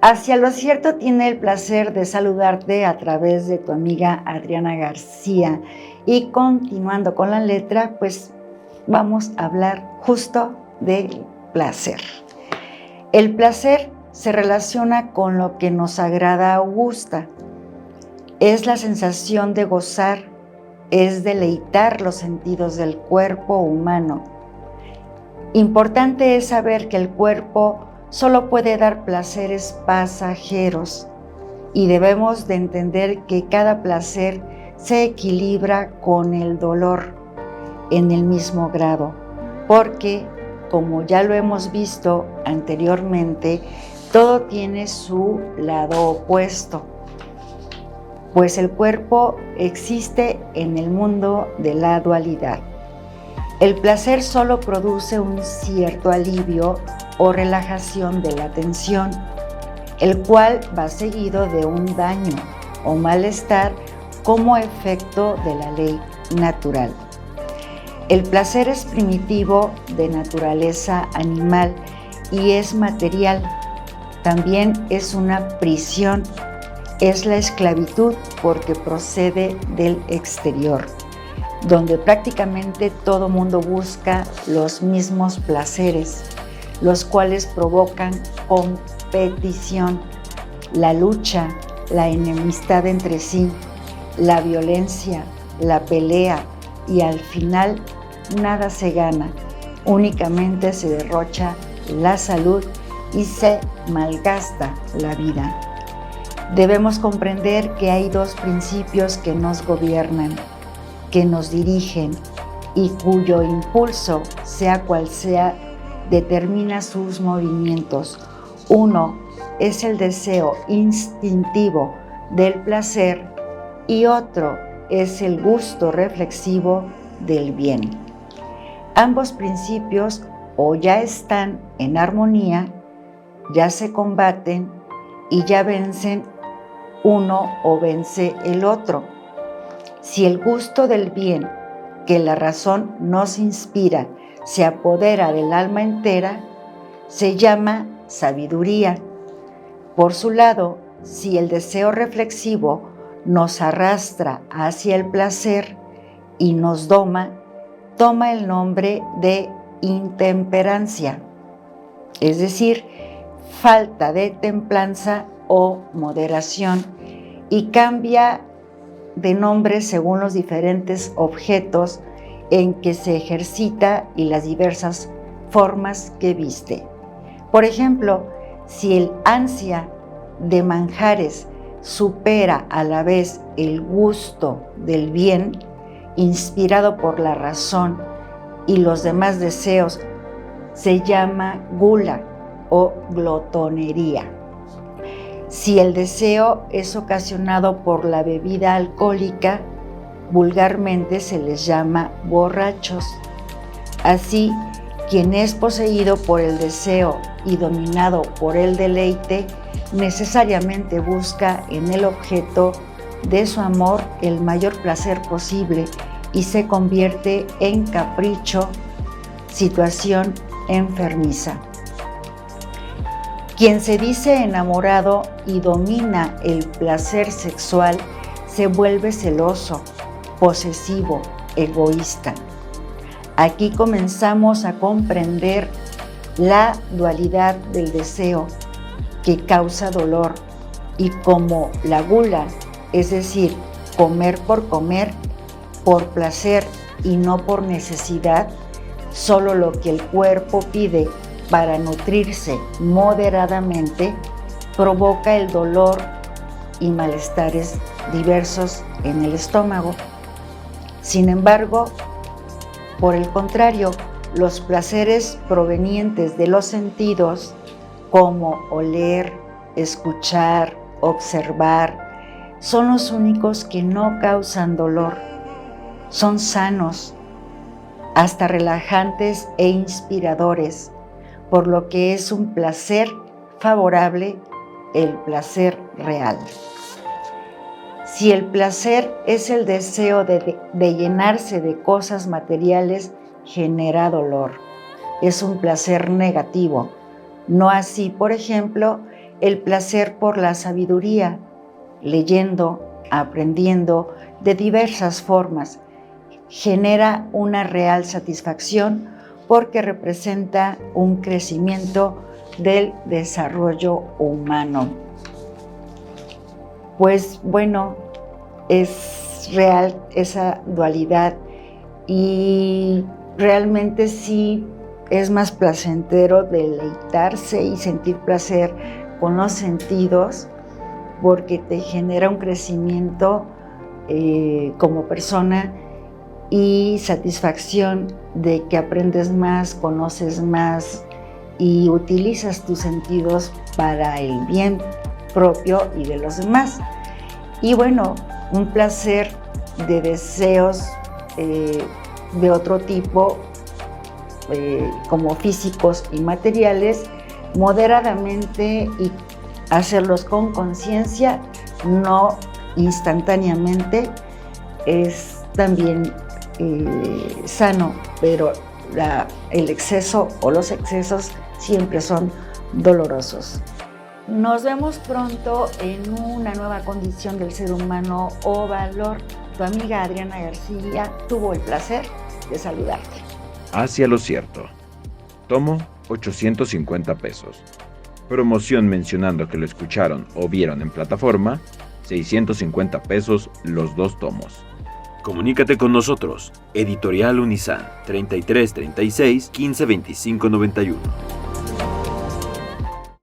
Hacia lo cierto tiene el placer de saludarte a través de tu amiga Adriana García. Y continuando con la letra, pues vamos a hablar justo del placer. El placer se relaciona con lo que nos agrada o gusta. Es la sensación de gozar, es deleitar los sentidos del cuerpo humano. Importante es saber que el cuerpo solo puede dar placeres pasajeros y debemos de entender que cada placer se equilibra con el dolor en el mismo grado, porque, como ya lo hemos visto anteriormente, todo tiene su lado opuesto, pues el cuerpo existe en el mundo de la dualidad. El placer solo produce un cierto alivio o relajación de la tensión, el cual va seguido de un daño o malestar como efecto de la ley natural. El placer es primitivo, de naturaleza animal y es material. También es una prisión, es la esclavitud porque procede del exterior, donde prácticamente todo mundo busca los mismos placeres, los cuales provocan competición, la lucha, la enemistad entre sí, la violencia, la pelea y al final nada se gana, únicamente se derrocha la salud y se malgasta la vida. Debemos comprender que hay dos principios que nos gobiernan, que nos dirigen y cuyo impulso, sea cual sea, determina sus movimientos. Uno es el deseo instintivo del placer y otro es el gusto reflexivo del bien. Ambos principios o ya están en armonía, ya se combaten y ya vencen uno o vence el otro. Si el gusto del bien que la razón nos inspira se apodera del alma entera, se llama sabiduría. Por su lado, si el deseo reflexivo nos arrastra hacia el placer y nos doma, toma el nombre de intemperancia, es decir, falta de templanza o moderación, y cambia de nombre según los diferentes objetos en que se ejercita y las diversas formas que viste. Por ejemplo, si el ansia de manjares supera a la vez el gusto del bien, inspirado por la razón y los demás deseos, se llama gula o glotonería. Si el deseo es ocasionado por la bebida alcohólica, vulgarmente se les llama borrachos. Así, quien es poseído por el deseo y dominado por el deleite, necesariamente busca en el objeto de su amor el mayor placer posible y se convierte en capricho, situación enfermiza. Quien se dice enamorado y domina el placer sexual se vuelve celoso, posesivo, egoísta. Aquí comenzamos a comprender la dualidad del deseo que causa dolor y como la gula, es decir, comer, por placer y no por necesidad, solo lo que el cuerpo pide para nutrirse moderadamente, provoca el dolor y malestares diversos en el estómago. Sin embargo, por el contrario, los placeres provenientes de los sentidos, como oler, escuchar, observar, son los únicos que no causan dolor. Son sanos, hasta relajantes e inspiradores, por lo que es un placer favorable, el placer real. Si el placer es el deseo de llenarse de cosas materiales, genera dolor. Es un placer negativo. No así, por ejemplo, el placer por la sabiduría, leyendo, aprendiendo de diversas formas. Genera una real satisfacción porque representa un crecimiento del desarrollo humano. Pues bueno, es real esa dualidad y realmente sí es más placentero deleitarse y sentir placer con los sentidos porque te genera un crecimiento como persona y satisfacción de que aprendes más, conoces más y utilizas tus sentidos para el bien propio y de los demás. Y bueno, un placer de deseos de otro tipo, como físicos y materiales, moderadamente y hacerlos con conciencia, no instantáneamente, es también sano, pero el exceso o los excesos siempre son dolorosos. Nos vemos pronto en una nueva condición del ser humano o valor. Tu amiga Adriana García tuvo el placer de saludarte. Hacia lo cierto. Tomo 850 pesos. Promoción mencionando que lo escucharon o vieron en plataforma, 650 pesos los 2 tomos. Comunícate con nosotros. Editorial Unisan 3336 152591.